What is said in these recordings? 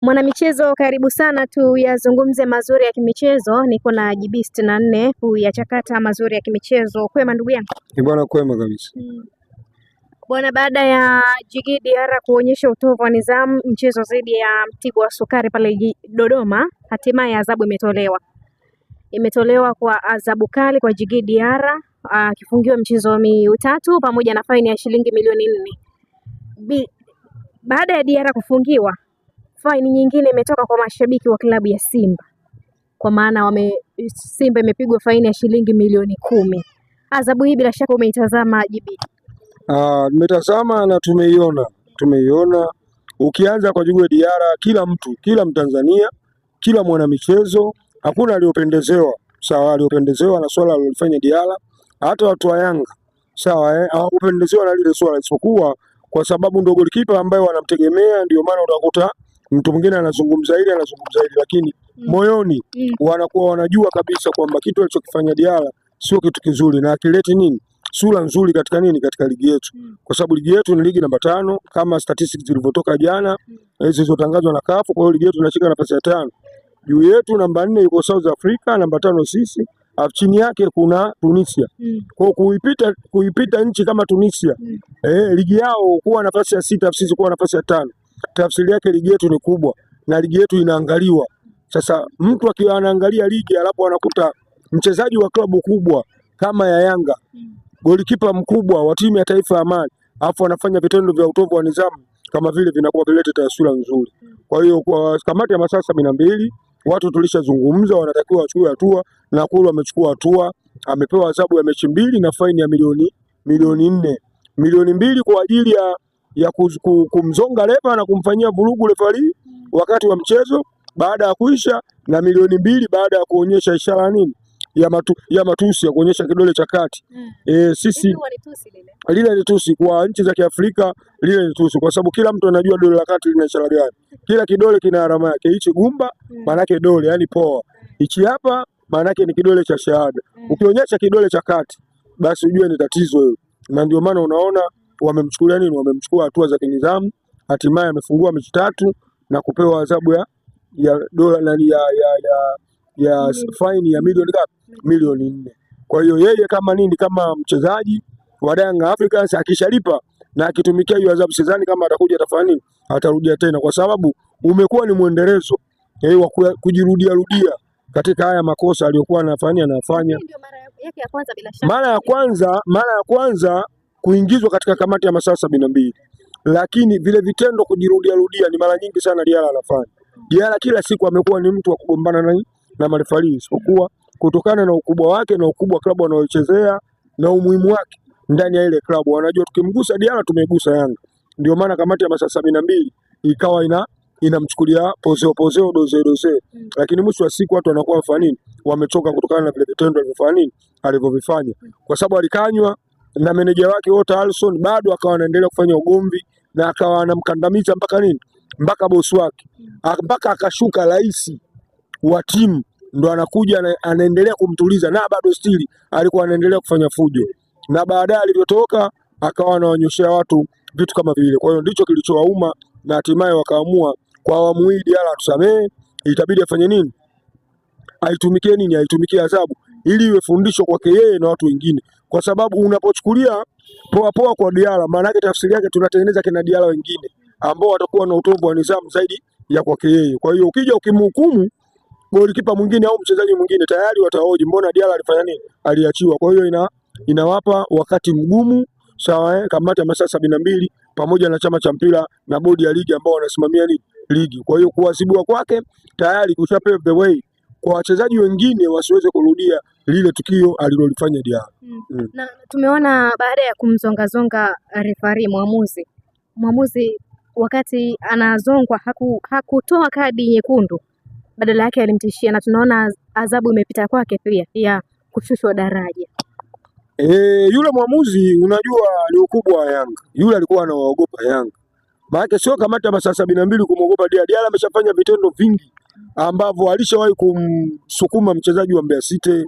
Mwanamichezo, karibu sana tuyazungumze mazuri ya kimichezo. Niko na JB 64 huyachakata mazuri ya kimichezo. Kwema ndugu yangu? Bwana, kwema kabisa. Bwana, baada ya Djigui Diarra kuonyesha utovu wa nidhamu mchezo dhidi ya Mtibwa Sukari pale Dodoma, hatimaye adhabu imetolewa kwa adhabu kali kwa Djigui Diarra, akifungiwa mchezo mitatu pamoja na faini ya shilingi milioni 4. Baada ya Diarra kufungiwa, faini nyingine imetoka kwa mashabiki wa klabu ya Simba, kwa maana Simba imepigwa faini ya shilingi milioni 10. Adhabu hii bila shaka umeitazama JB? Nimetazama na tumeiona. Ukianza kwa Djigui Diarra, kila Mtanzania, kila mwanamichezo, hakuna aliyopendezewa. Sawa, aliyopendezewa na swala alilofanya Diarra. Hata watu wa Yanga sawa, hawakupendezewa na lile swala, isipokuwa kwa sababu ndio golikipa ambaye wanamtegemea, ndio maana utakuta mtu mwingine anazungumza hili, lakini moyoni wanakuwa wanajua kabisa kwamba kitu alichokifanya Diarra sio kitu kizuri na akileti sura nzuri katika ligi yetu, kwa sababu ligi yetu ni ligi namba 5 kama statistics zilivyotoka jana zilizotangazwa na CAF. Kwa hiyo ligi yetu inashika nafasi ya 5, juu yetu namba 4 yuko South Africa, namba 5 sisi, chini yake kuna Tunisia. Kwa hiyo kuipita nchi kama Tunisia ligi yao kuwa nafasi ya 6, sisi kuwa nafasi ya 5, tafsiri yake ligi yetu ni kubwa na ligi yetu inaangaliwa. Sasa mtu akiwa anaangalia ligi alafu anakuta mchezaji wa klabu kubwa kama ya Yanga, golikipa mkubwa wa timu ya taifa ya Mali, alafu anafanya vitendo vya utovu wa nidhamu kama vile, vinakuwa vilete taswira nzuri. Kwa hiyo kwa kamati ya masaa 72 watu tulishazungumza, wanatakiwa wachukue hatua na kweli wamechukua hatua. Amepewa adhabu ya mechi 2 na faini ya milioni 4, milioni 2 kwa ajili ya kumzonga refa na kumfanyia vurugu refari wakati wa mchezo baada ya kuisha, na milioni 2 baada ya kuonyesha ishara ya matusi ya kuonyesha kidole cha kati. Sisi lile ni tusi kwa nchi za Kiafrika, lile ni tusi kwa sababu kila mtu anajua dole la kati lina ishara gani. Kila kidole kina alama yake. Hichi gumba maana yake dole, yani poa. Hichi hapa maana yake ni kidole cha shahada. Ukionyesha kidole cha kati basi ujue ni tatizo hilo. Na ndio maana unaona wamemchukua hatua za kinidhamu, hatimaye amefungua mechi 3 na kupewa adhabu ya dola na ya faini ya milioni 4. Kwa hiyo yeye kama mchezaji wa Young Africans akishalipa na akitumikia hiyo adhabu, sidhani kama atakuja atarudia tena, kwa sababu umekuwa ni mwendelezo wa kujirudia katika haya makosa aliyokuwa anafanya. Mara ya kwanza kuingizwa katika kamati ya masaa 72, lakini vile vitendo kujirudia ni mara nyingi sana Diarra anafanya. Diarra kila siku amekuwa ni mtu wa kugombana na marefali, isipokuwa kutokana na ukubwa wake na ukubwa wa klabu anayochezea na umuhimu wake ndani ya ile klabu, wanajua tukimgusa Diarra tumegusa Yanga. Ndio maana kamati ya masaa 72 ikawa inamchukulia pozeo doze. Lakini mwisho wa siku watu wanakuwa wamechoka kutokana na vile vitendo alivyovifanya, kwa sababu alikanywa na meneja wake wote Alson, bado akawa anaendelea kufanya ugomvi na akawa anamkandamiza mpaka bosi wake, mpaka akashuka rais wa timu ndo anakuja anaendelea kumtuliza, na bado stili alikuwa anaendelea kufanya fujo, na baadaye alivyotoka akawa anawanyoshea watu vitu kama vile. Kwa hiyo ndicho kilichowauma na hatimaye wakaamua kwa awamu hii Diarra tusamee, itabidi afanye aitumikie adhabu ili iwe fundisho kwake yeye na watu wengine, kwa sababu unapochukulia poa kwa Diarra, maana yake tafsiri yake tunatengeneza kina Diarra wengine ambao watakuwa na utovu wa nidhamu zaidi ya kwake yeye. Kwa hiyo ukija ukimhukumu golikipa mwingine au mchezaji mwingine, tayari watahoji mbona Diarra alifanya aliachiwa. Kwa hiyo inawapa wakati mgumu, sawa, kamati ya masaa 72 pamoja na chama cha mpira na bodi ya ligi ambao wanasimamia ligi. Kwa hiyo kuadhibiwa kwake tayari kusha pave the way kwa wachezaji wengine wasiweze kurudia lile tukio alilolifanya Diarra. Na tumeona baada ya kumzongazonga refari, mwamuzi wakati anazongwa hakutoa kadi nyekundu, badala yake alimtishia, na tunaona adhabu imepita kwake pia ya kushushwa daraja. Yule mwamuzi unajua ni ukubwa wa Yanga. Yule alikuwa anawaogopa Yanga. Maana sio kamati ya masaa 72 kumwogopa Diarra. Diarra ameshafanya vitendo vingi ambavyo alishawahi kumsukuma mchezaji wa Mbeya City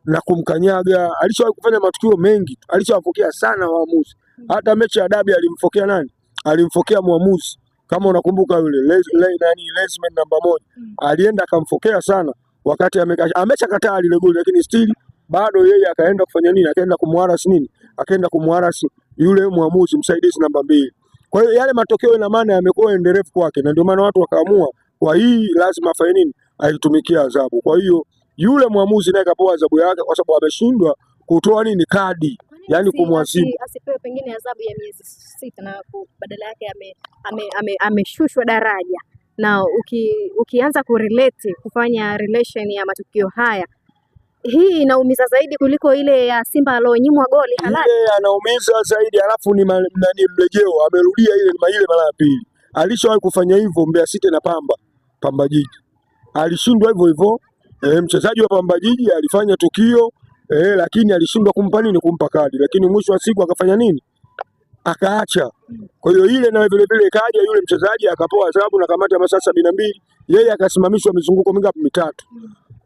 na kumkanyaga. Alishawahi kufanya matukio mengi. Alishawafokea sana waamuzi. Hata mechi ya dabi alimfokea nani? Alimfokea mwamuzi Kama unakumbuka yule Lesman namba 1 alienda akamfokea sana wakati ameshakataa lile goli, lakini still bado yeye akaenda kufanya nini? Akaenda kumwarasi nini? Akaenda kumwarasi yule mwamuzi msaidizi namba 2. Kwa hiyo yale matokeo ina maana yamekuwa endelevu kwake, na ndio maana watu wakaamua kwa hii lazima afanye nini? Aitumikia adhabu. Kwa hiyo yule mwamuzi naye kapewa adhabu yake kwa sababu ameshindwa kutoa nini? Kadi, yani kumwadhibu. Asipewe pengine adhabu ya miezi 6 na badala yake ameshushwa daraja. Na ukianza kurelate kufanya relation ya matukio haya, hii inaumiza zaidi kuliko ile ya Simba alonyimwa goli halali. Ile anaumiza zaidi, alafu ni mrejeo, amerudia ile mara ya pili. Alishawahi kufanya hivyo Mbeya City na Pamba Jiji, alishindwa hivyo hivyo. Mchezaji wa Pamba Jiji alifanya tukio lakini alishindwa kumpa kadi, lakini mwisho wa siku akafanya nini? Akaacha. Kwa hiyo ile na vile vile kaja yule mchezaji akapewa adhabu na kamati ya masaa 72, yeye akasimamishwa mizunguko mingapi? 3.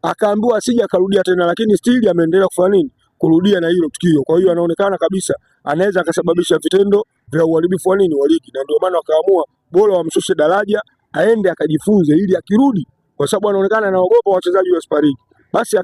Akaambiwa asije akarudia tena, lakini still ameendelea kufanya nini? Kurudia na hilo tukio. Kwa hiyo anaonekana kabisa anaweza akasababisha vitendo vya uharibifu wa nini? Wa ligi, na ndio maana wakaamua bora wamshushe daraja aende akajifunze, ili akirudi, kwa sababu anaonekana anaogopa wachezaji wa Super League, basi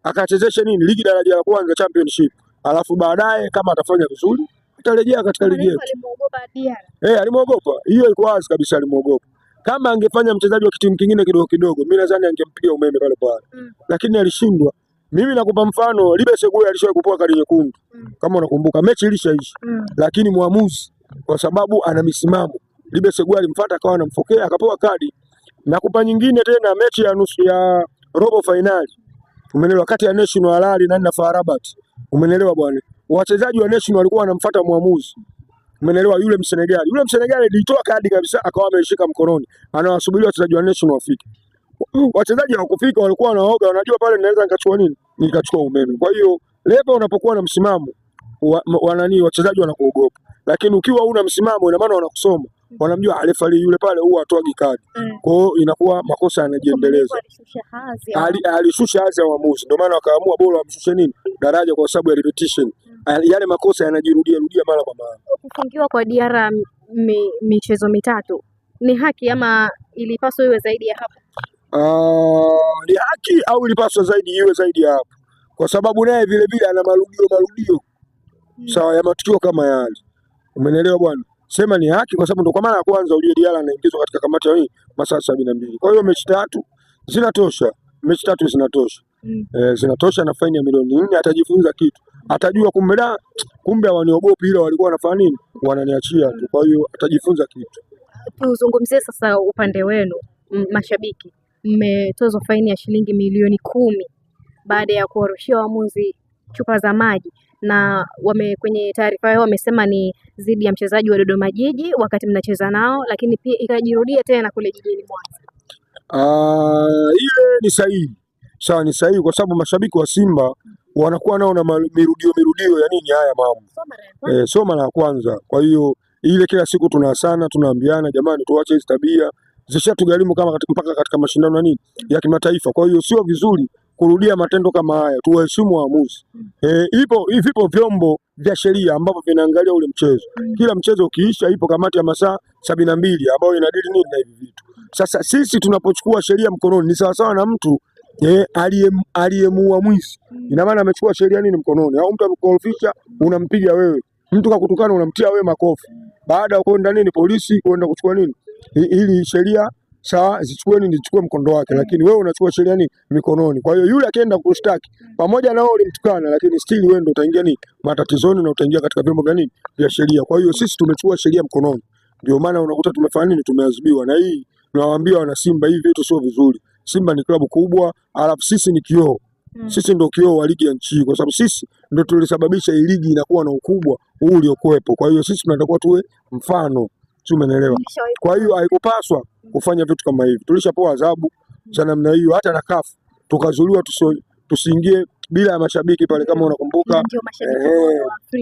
akachezeshe nini? Ligi daraja la kwanza, championship, alafu baadaye kama atafanya vizuri atarejea katika ligi yetu. Alimuogopa Diarra. Alimuogopa. Hiyo iko wazi kabisa, alimuogopa. Kama angefanya mchezaji wa timu kingine kidogo kidogo, mimi nadhani angempiga umeme pale pale. Lakini alishindwa. Mimi nakupa mfano, Libe Segura alishawahi kupewa kadi nyekundu. Kama unakumbuka, mechi ilishaisha. Lakini muamuzi kwa sababu ana misimamo, Libe Segura alimfuata akawa anamfokea akapewa kadi. Nakupa nyingine tena, mechi ya nusu ya robo finali. Umeelewa, kati ya National Al Ahly na FAR Rabat. Umeelewa bwana? Wachezaji wa National walikuwa wanamfuata muamuzi. Umeelewa, yule Msenegali alitoa kadi kabisa akawa ameshika mkononi. Anawasubiri wachezaji wa National wafike. Wachezaji hawakufika, walikuwa wanaoga, wanajua pale naweza nikachukua nini? Nikachukua umeme. Kwa hiyo leo unapokuwa na msimamo wachezaji wanakuogopa. Lakini ukiwa una msimamo ina maana wanakusoma. Wanamjua refa yule pale huwa atoagi kadi. Kwa hiyo inakuwa makosa yanajiendeleza. Alishusha hadhi ya waamuzi. Ndio maana wakaamua bora wamshushe nini? Daraja, kwa sababu ya repetition. Yale makosa yanajirudia mara kwa mara. Kufungiwa kwa Diarra michezo 3 ni haki ama ilipaswa iwe zaidi ya hapo? Ni haki au ilipaswa iwe zaidi ya hapo? Kwa sababu naye vile vile ana marudio sawa ya matukio kama yale. Umeelewa bwana? Sema ni haki kwa sababu ndio kwa mara ya kwanza ule Diarra anaingizwa katika kamati ya masaa 72. Kwa hiyo mechi 3 zinatosha. Zinatosha na faini ya milioni 4. Atajifunza kitu, atajua kumbe hawaniogopi, ile walikuwa wanafanya nini? Wananiachia tu. Kwa hiyo atajifunza kitu. Tuzungumzie sasa upande wenu mashabiki. Mmetozwa faini ya shilingi milioni 10 baada ya kuwarushia waamuzi chupa za maji, na kwenye taarifa yao wamesema ni dhidi ya mchezaji wa Dodoma Jiji wakati mnacheza nao, lakini pia ikajirudia tena kule jijini Mwanza. Ile ni sahihi. Sawa, ni sahihi kwa sababu mashabiki wa Simba wanakuwa nao na mirudio ya nini haya mambo. Sio mara ya kwanza. Kwa hiyo ile kila siku tunaambiana jamani, tuache hizo tabia. Zishatugharimu mpaka katika mashindano ya kimataifa. Kwa hiyo sio vizuri kurudia matendo kama haya. Tuheshimu waamuzi. Vipo vyombo vya sheria ambavyo vinaangalia ule mchezo. Kila mchezo ukiisha ipo kamati ya masaa 72 ambayo inadili nini na hivi vitu. Sasa sisi tunapochukua sheria mkononi ni sawasawa na mtu aliyemuua mwizi. Ina maana amechukua sheria nini mkononi? Au mtu amekorofisha unampiga wewe. Mtu kakutukana unamtia wewe makofi. Baada ya kwenda polisi kwenda kuchukua ili sheria sawa zichukue mkondo wake, lakini wewe unachukua sheria mikononi. Kwa hiyo yule akienda kushtaki pamoja na wewe ulimtukana, lakini still wewe ndio utaingia matatizoni na utaingia katika vyombo vya sheria. Kwa hiyo sisi tumechukua sheria mkononi. Ndio maana unakuta tumefanya tumeadhibiwa. Na hii tunawaambia wana Simba, hivi vitu sio vizuri. Simba ni klabu kubwa, alafu sisi ni kioo. Sisi ndio kioo wa ligi ya nchi, kwa sababu sisi ndio tulisababisha hii ligi inakuwa na ukubwa huu uliokuwepo. Kwa hiyo sisi tunatakiwa tuwe mfano. Umeelewa? Kwa hiyo haikupaswa kufanya vitu kama hivi. Tulishapoa adhabu za namna hiyo, hata na CAF tukazuliwa tusiingie bila ya mashabiki pale, kama unakumbuka.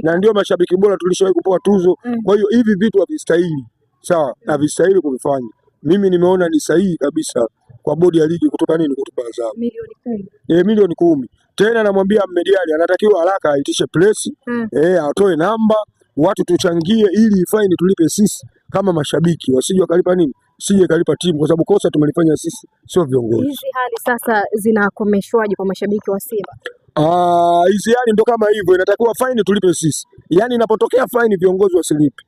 Na ndio mashabiki bora tulishawahi kupewa tuzo. Kwa hiyo hivi vitu havistahili. Sawa, havistahili kuvifanya. Mimi nimeona ni sahihi kabisa kwa bodi ya ligi kutupa adhabu milioni 10. Tena namwambia Ahmed Ally anatakiwa haraka aitishe press, atoe namba, watu tuchangie ili faini tulipe sisi kama mashabiki wasije wakalipa nini, sije kalipa timu, kwa sababu kosa tumelifanya sisi, sio viongozi. Hizi hali sasa zinakomeshwaje kwa mashabiki wa Simba? Hizi hali ndo kama hivyo, inatakiwa faini tulipe sisi. Yaani inapotokea faini viongozi wasilipe.